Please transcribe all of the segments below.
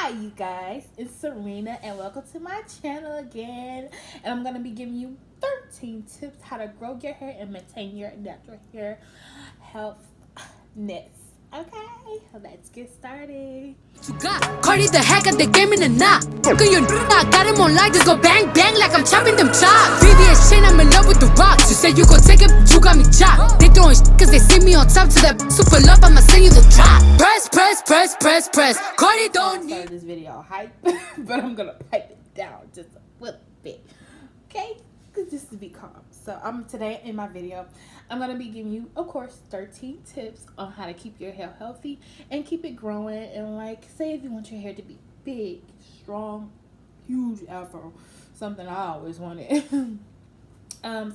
Hi you guys, it's Serena and welcome to my channel again. And I'm going to be giving you 13 tips how to grow your hair and maintain your natural hair healthness. Okay, let's get started. You got Cardi the hack at the game in the knot. Look at your I got him on light, just go bang bang like I'm chopping them chops. VVS chain, I'm in love with the rocks. You said you gon' take it, but you got me chopped. They throwing cause they see me on top to that super love, I'ma send you the drop. Press, press, press, press, press. Cardi don't I started this video hype, but I'm gonna pipe it down just a little bit. Okay? Just to be calm. So today in my video, I'm gonna be giving you, of course, 13 tips on how to keep your hair healthy and keep it growing. And like, say if you want your hair to be big, strong, huge afro, something I always wanted.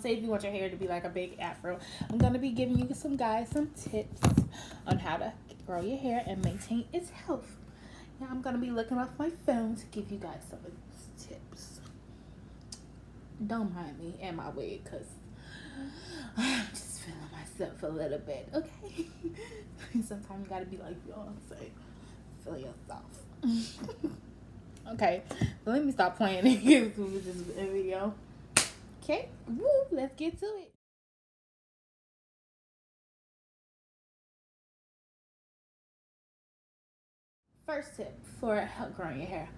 Say if you want your hair to be like a big afro, I'm gonna be giving you some tips on how to grow your hair and maintain its health. Now I'm gonna be looking off my phone to give you guys some of these tips. Don't mind me and my wig, cause I'm just feeling myself a little bit, okay? Sometimes you gotta be like Beyonce, feel yourself. Okay, so let me stop playing and get to this video. Okay, woo, let's get to it. First tip for growing your hair: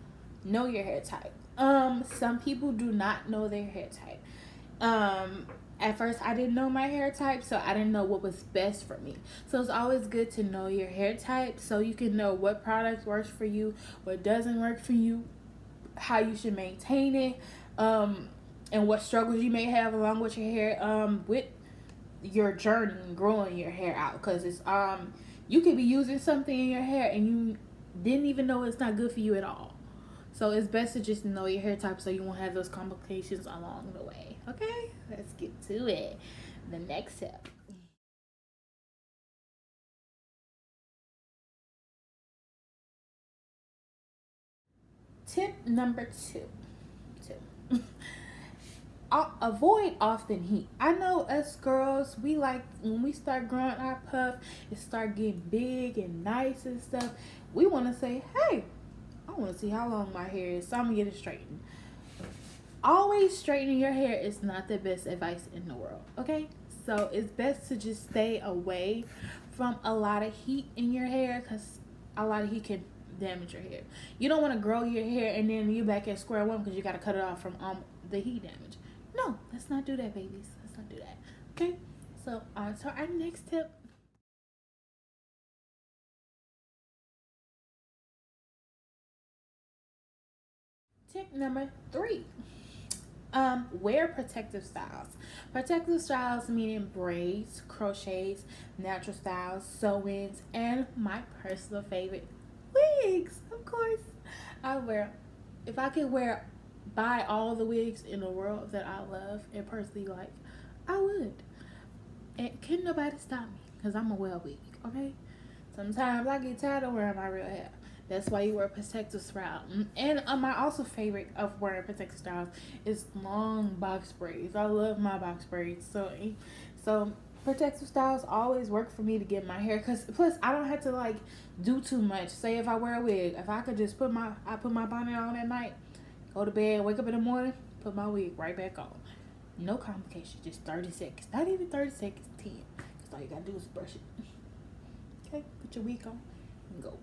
know your hair type. Some people do not know their hair type. At first I didn't know my hair type, so I didn't know what was best for me. So it's always good to know your hair type so you can know what product works for you, what doesn't work for you, how you should maintain it, and what struggles you may have along with your hair, with your journey and growing your hair out. Because it's you could be using something in your hair and you didn't even know it's not good for you at all. So it's best to just know your hair type so you won't have those complications along the way. Okay, let's get to it. The next tip. Tip number two. Avoid often heat. I know us girls, we like when we start growing our puff, it start getting big and nice and stuff. We want to say, hey, I want to see how long my hair is, so I'm gonna get it straightened. Always straightening your hair is not the best advice in the world, okay? So it's best to just stay away from a lot of heat in your hair, because a lot of heat can damage your hair. You don't want to grow your hair and then you back at square one because you got to cut it off from the heat damage. No, let's not do that, babies. Let's not do that. Okay, so on to our next tip. Tip number 3. Wear protective styles. Protective styles meaning braids, crochets, natural styles, sew-ins, and my personal favorite, wigs. Of course, if I could buy all the wigs in the world that I love and personally like, I would. And can nobody stop me, because I'm a wear wig, okay? Sometimes I get tired of wearing my real hair. That's why you wear protective style. And my also favorite of wearing protective styles is long box braids. I love my box braids. So protective styles always work for me to get my hair. Plus I don't have to like do too much. Say if I wear a wig, if I could just put my bonnet on at night, go to bed, wake up in the morning, put my wig right back on. No complication. Just 30 seconds. Not even 30 seconds. 10. Because all you gotta do is brush it. Okay, put your wig on and go.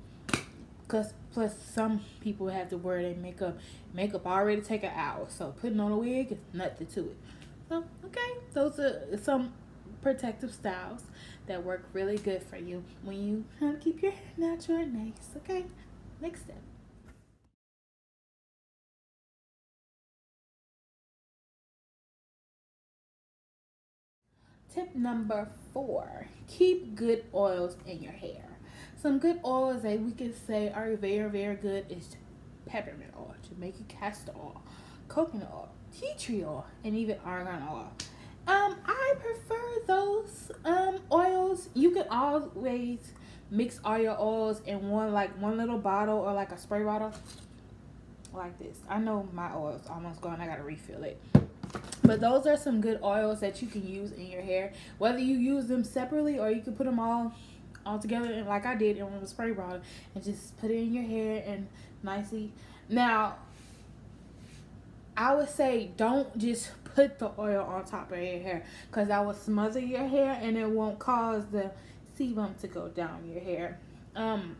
Plus some people have to wear their makeup. Makeup already take an hour, so putting on a wig is nothing to it. So okay, those are some protective styles that work really good for you when you want to keep your hair natural and nice. Okay, next step. Tip number 4, keep good oils in your hair. Some good oils that we can say are very, very good is peppermint oil, Jamaican castor oil, coconut oil, tea tree oil, and even argan oil. I prefer those oils. You can always mix all your oils in one little bottle or like a spray bottle like this. I know my oil's almost gone. I gotta refill it. But those are some good oils that you can use in your hair, whether you use them separately or you can put them all all together, and like I did, and with a spray bottle, and just put it in your hair and nicely. Now, I would say don't just put the oil on top of your hair, because that will smother your hair and it won't cause the sebum to go down your hair. Um,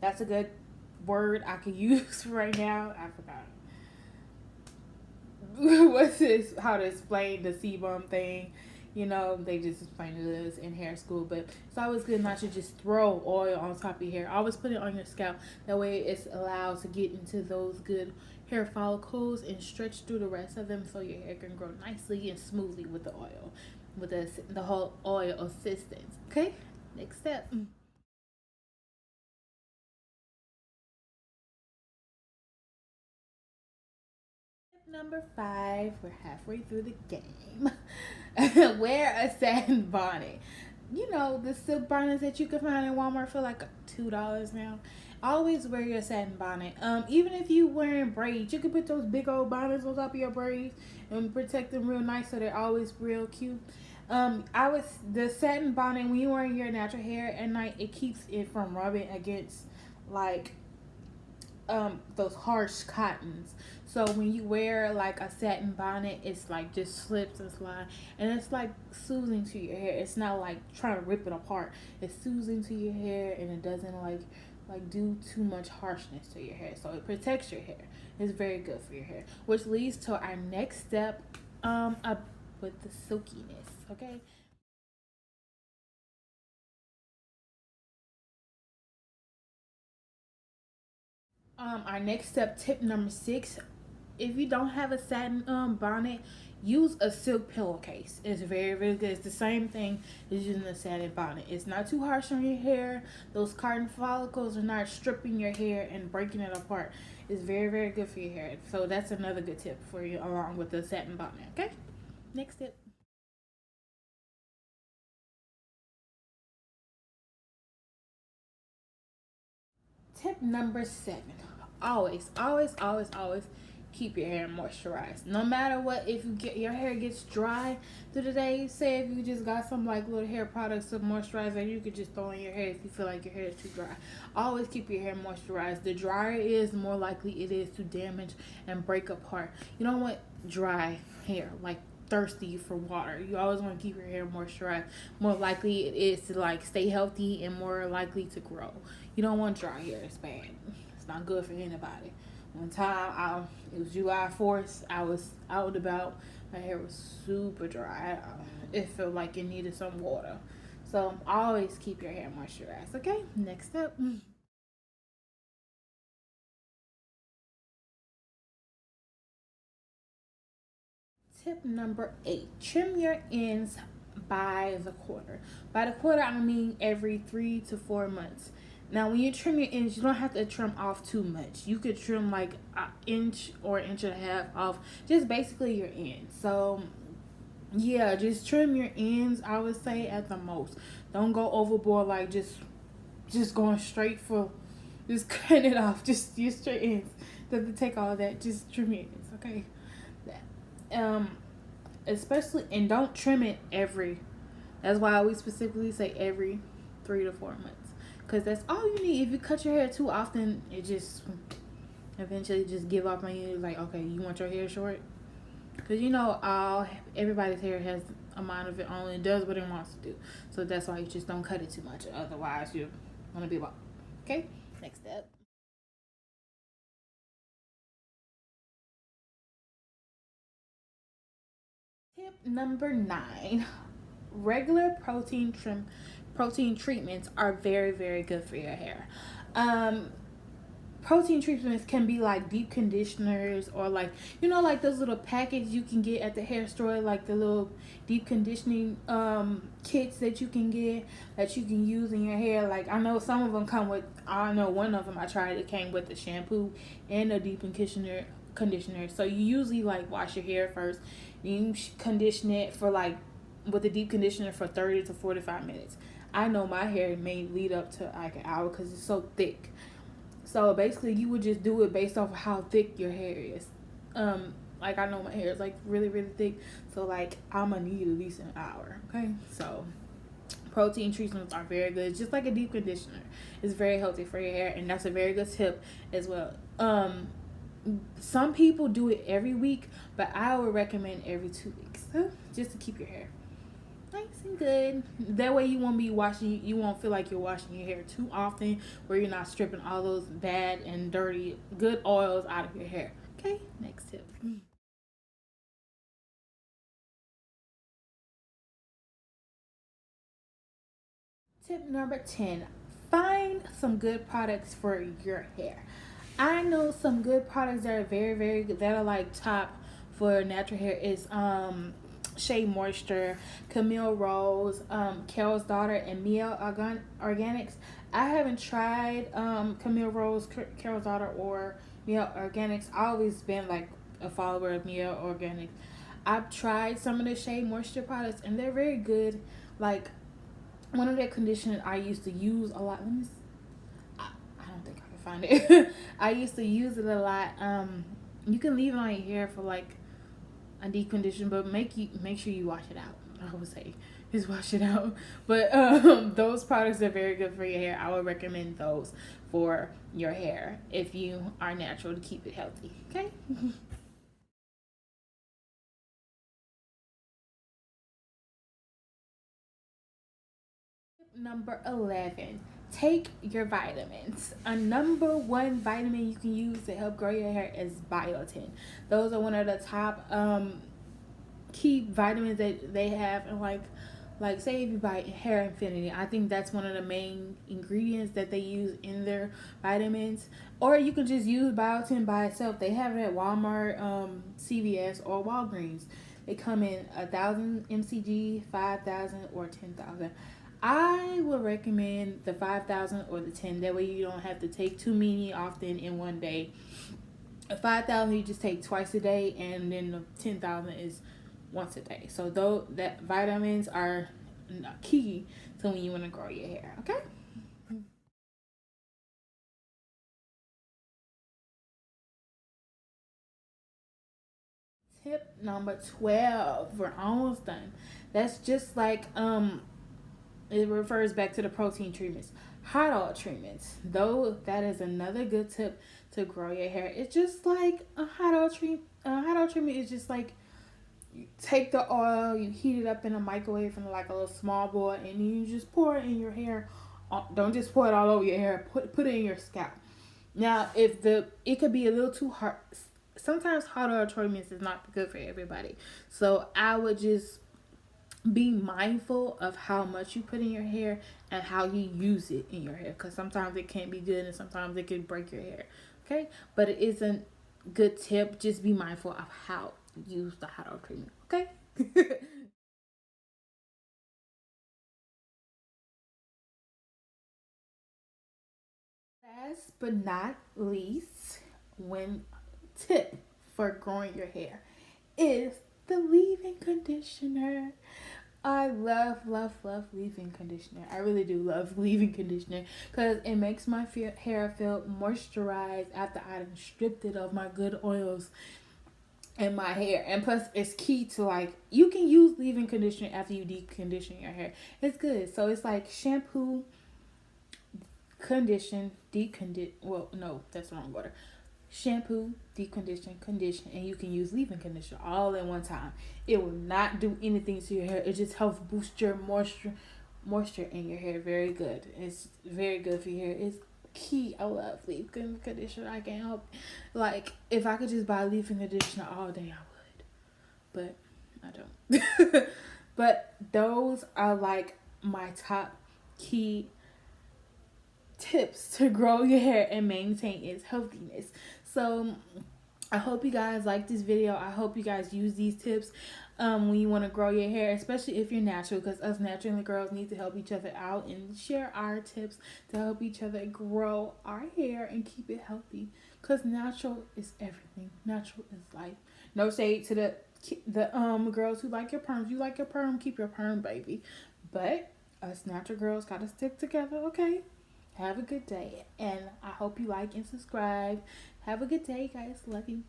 that's a good word I could use right now. I forgot what's this, how to explain the sebum thing. You know, they just explained it us in hair school, but it's always good not to just throw oil on top of your hair. Always put it on your scalp. That way it's allowed to get into those good hair follicles and stretch through the rest of them, so your hair can grow nicely and smoothly with the oil, with the whole oil assistance. Okay, next step. Number 5, we're halfway through the game. Wear a satin bonnet. You know, the silk bonnets that you can find in Walmart for like $2 now. Always wear your satin bonnet. Even if you wearing braids, you can put those big old bonnets on top of your braids and protect them real nice, so they're always real cute. The satin bonnet, when you're wearing your natural hair at night, it keeps it from rubbing against like those harsh cottons. So when you wear like a satin bonnet, it's like just slips and slide, and it's like soothing to your hair. It's not like trying to rip it apart. It's soothing to your hair, and it doesn't like do too much harshness to your hair. So it protects your hair. It's very good for your hair, which leads to our next step, up with the silkiness. Okay. Our next step, tip number 6, if you don't have a satin bonnet, use a silk pillowcase. It's very, very good. It's the same thing as using a satin bonnet. It's not too harsh on your hair. Those cotton follicles are not stripping your hair and breaking it apart. It's very, very good for your hair. So that's another good tip for you, along with the satin bonnet. Okay, next tip. Tip number 7. Always keep your hair moisturized. No matter what, if you get your hair gets dry through the day, say if you just got some like little hair products to moisturize, and you could just throw in your hair if you feel like your hair is too dry. Always keep your hair moisturized. The drier it is, the more likely it is to damage and break apart. You don't want dry hair, like thirsty for water. You always want to keep your hair moisturized. More likely it is to like stay healthy and more likely to grow. You don't want dry hair. It's bad. It's not good for anybody. One time, it was July 4th. I was out and about. My hair was super dry. It felt like it needed some water. So always keep your hair moisturized. Okay, next up. Tip number 8, trim your ends by the quarter. By the quarter, I mean every 3 to 4 months. Now, when you trim your ends, you don't have to trim off too much. You could trim like an inch or inch and a half off, just basically your ends. So, yeah, just trim your ends, I would say, at the most. Don't go overboard, like just going straight for, just cutting it off. Just use straight ends. Doesn't take all that. Just trim your ends, okay? um Especially, and don't trim it every, that's why we specifically say every 3 to 4 months, because that's all you need. If you cut your hair too often, it just eventually just give up on you. Like, okay, you want your hair short, because you know all everybody's hair has a mind of it own and does what it wants to do. So that's why you just don't cut it too much, otherwise you're gonna be bald. Okay, next step. Tip number 9, regular protein treatments are very, very good for your hair. Um, Protein treatments can be like deep conditioners, or like, you know, like those little packets you can get at the hair store, like the little deep conditioning kits that you can get, that you can use in your hair. Like, I know some of them come with, I know one of them I tried, it came with the shampoo and a deep conditioner. So you usually like wash your hair first, then you condition it for like, with the deep conditioner, for 30 to 45 minutes. I know my hair may lead up to like an hour because it's so thick. So basically, you would just do it based off of how thick your hair is. Like, I know my hair is like really, really thick, so like I'm gonna need at least an hour. Okay, so protein treatments are very good, just like a deep conditioner. It's very healthy for your hair, and that's a very good tip as well. Some people do it every week, but I would recommend every 2 weeks, just to keep your hair nice and good. That way you won't be washing, you won't feel like you're washing your hair too often, where you're not stripping all those bad and dirty good oils out of your hair. Okay, next tip. Tip number 10, find some good products for your hair. I know some good products that are very good, that are like top for natural hair is Shea Moisture, Camille Rose, Carol's Daughter, and Mielle Organics. I haven't tried Camille Rose, Carol's Daughter, or Mielle Organics. I've always been like a follower of Mielle Organics. I've tried some of the Shea Moisture products, and they're very good. Like, one of their conditioners I used to use a lot. Let me see. I don't think I can find it. I used to use it a lot. You can leave it on your hair for like a deep condition, but make sure you wash it out. I would say just wash it out. But those products are very good for your hair. I would recommend those for your hair if you are natural, to keep it healthy. Okay. Number 11, take your vitamins. A number one vitamin you can use to help grow your hair is biotin. Those are one of the top key vitamins that they have. And like say if you buy Hair Infinity, I think that's one of the main ingredients that they use in their vitamins. Or you can just use biotin by itself. They have it at Walmart, CVS, or Walgreens. They come in 1,000 mcg, 5,000, or 10,000. I would recommend the 5,000 or the 10. That way you don't have to take too many often in one day. 5,000 you just take twice a day, and then the 10,000 is once a day. So though that vitamins are key to when you want to grow your hair. Okay. Tip number 12. We're almost done. That's just like it refers back to the protein treatments. Hot oil treatments, though, that is another good tip to grow your hair. It's just like a hot oil treatment. A hot oil treatment is just like, you take the oil, you heat it up in a microwave in like a little small bowl, and you just pour it in your hair. Don't just pour it all over your hair. Put it in your scalp. Now, it could be a little too hard. Sometimes hot oil treatments is not good for everybody. So I would just be mindful of how much you put in your hair and how you use it in your hair, because sometimes it can't be good and sometimes it can break your hair. Okay, but it is a good tip. Just be mindful of how you use the hot oil treatment. Okay. Last but not least, when tip for growing your hair is the leave-in conditioner. I love leave-in conditioner. I really do love leave-in conditioner because it makes my hair feel moisturized after I've stripped it of my good oils in my hair. And plus, it's key to, like, you can use leave-in conditioner after you deep condition your hair. It's good. So it's like shampoo, condition, deep condition. Well, no, that's the wrong order. Shampoo, deep condition, and you can use leave-in conditioner all in one time. It will not do anything to your hair. It just helps boost your moisture in your hair. Very good. It's very good for your hair. It's key. I love leave-in conditioner. I can't help. Like, if I could just buy leave-in conditioner all day, I would. But I don't. But those are like my top key tips to grow your hair and maintain its healthiness. So I hope you guys like this video. I hope you guys use these tips when you want to grow your hair, especially if you're natural, because us natural girls need to help each other out and share our tips to help each other grow our hair and keep it healthy, because natural is everything. Natural is life. No shade to the girls who like your perms. You like your perm, keep your perm, baby. But us natural girls gotta stick together, okay? Have a good day, and I hope you like and subscribe. Have a good day, guys. Love you.